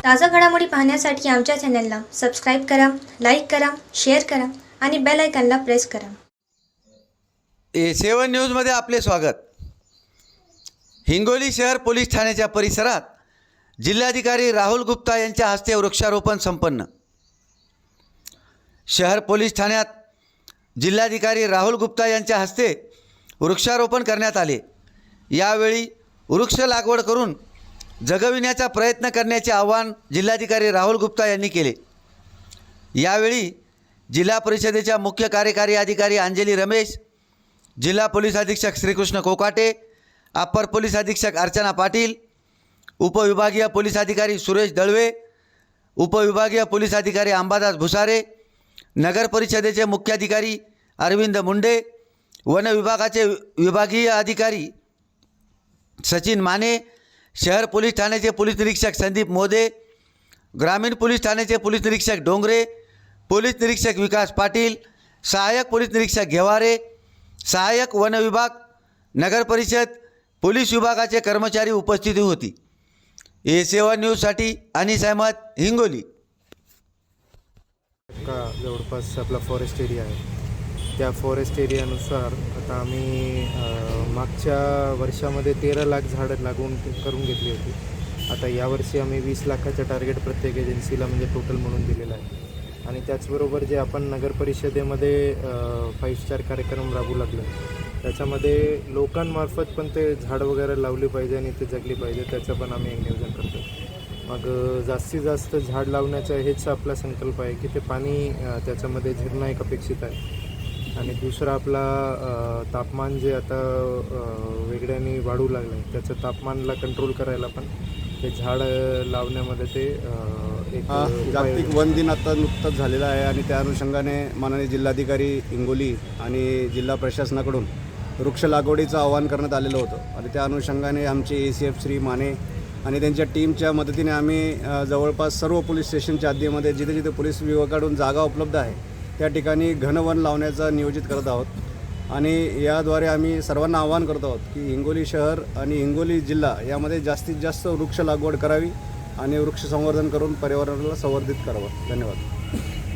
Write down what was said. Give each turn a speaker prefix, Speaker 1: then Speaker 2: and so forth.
Speaker 1: ताजा घडामोडी पाहण्यासाठी आमच्या चॅनलला सबस्क्राईब करा, लाईक करा, शेअर करा आणि बेल आयकॉनला प्रेस करा.
Speaker 2: A7 न्यूजमध्ये आपले स्वागत. हिंगोली शहर पोलीस ठाण्याच्या परिसरात जिल्हाधिकारी राहुल गुप्ता यांच्या हस्ते वृक्षारोपण संपन्न. शहर पोलीस ठाण्यात जिल्हाधिकारी राहुल गुप्ता यांच्या हस्ते वृक्षारोपण करण्यात आले. यावेळी वृक्ष लागवड करून जगविण्याचा प्रयत्न करण्याचे आवाहन जिल्हाधिकारी राहुल गुप्ता यांनी केले. यावेळी जिल्हा परिषदेच्या मुख्य कार्यकारी अधिकारी अंजली रमेश, जिल्हा पोलीस अधीक्षक श्रीकृष्ण कोकाटे, अप्पर पोलीस अधीक्षक अर्चना पाटील, उपविभागीय पोलीस अधिकारी सुरेश दळवे, उपविभागीय पोलीस अधिकारी अंबादास भुसारे, नगर परिषदेचे मुख्याधिकारी अरविंद मुंडे, वन विभागाचे विभागीय अधिकारी सचिन माने, शहर पोलीस ठाण्याचे पोलीस निरीक्षक संदीप मोदे, ग्रामीण पोलीस ठाण्याचे पोलीस निरीक्षक डोंगरे, पोलीस निरीक्षक विकास पाटील, सहाय्यक पोलीस निरीक्षक घेवारे, सहाय्यक वन विभाग, नगर परिषद, पोलीस विभागाचे कर्मचारी उपस्थिती होती. A7 न्यूजसाठी अनिस अहमद, हिंगोली.
Speaker 3: का जवळपास आपला फॉरेस्ट एरिया आहे. त्या फॉरेस्ट एरियानुसार आता आम्ही मागच्या वर्षामध्ये 13 लाख झाडं करून घेतली होती. आता यावर्षी आम्ही 20 लाखाचं टार्गेट प्रत्येक एजन्सीला म्हणजे टोटल म्हणून दिलेलं आहे. आणि त्याचबरोबर जे आपण नगर परिषदेमध्ये 5 स्टार कार्यक्रम राबवू लागलो त्याच्यामध्ये लोकांमार्फत पण ते झाडं वगैरे लावली पाहिजे आणि ते जगली पाहिजे, त्याचं पण आम्ही एक नियोजन करतो. मग जास्तीत जास्त झाड लावण्याचा हेच आपला संकल्प आहे की ते पाणी त्याच्यामध्ये झिरणं एक अपेक्षित आहे. आणि दुसरं आपला तापमान जे आता वेगळ्याने वाढू लागलं आहे त्याचं तापमानला कंट्रोल करायला पण ते झाड लावण्यामध्ये ते एक
Speaker 4: जागतिक वन दिन आता नुकताच झालेला आहे आणि त्या अनुषंगाने माननीय जिल्हाधिकारी हिंगोली आणि जिल्हा प्रशासनाकडून वृक्ष लागवडीचं आवाहन करण्यात आलेलं होतं. आणि त्या अनुषंगाने आमचे ACF श्री माने आणि त्यांच्या टीमच्या मदतीने आम्ही जवळपास सर्व पोलीस स्टेशनच्या हद्दीमध्ये जिथे जिथे पोलीस विभागाकडून जागा उपलब्ध आहे त्या ठिकाणी घनवन लावण्याचं नियोजित करत आहोत. आणि याद्वारे आम्ही सर्वांना आवाहन करत आहोत की हिंगोली शहर आणि हिंगोली जिल्हा यामध्ये जास्तीत जास्त वृक्ष लागवड करावी आणि वृक्ष संवर्धन करून पर्यावरणाला संवर्धित करावं. धन्यवाद.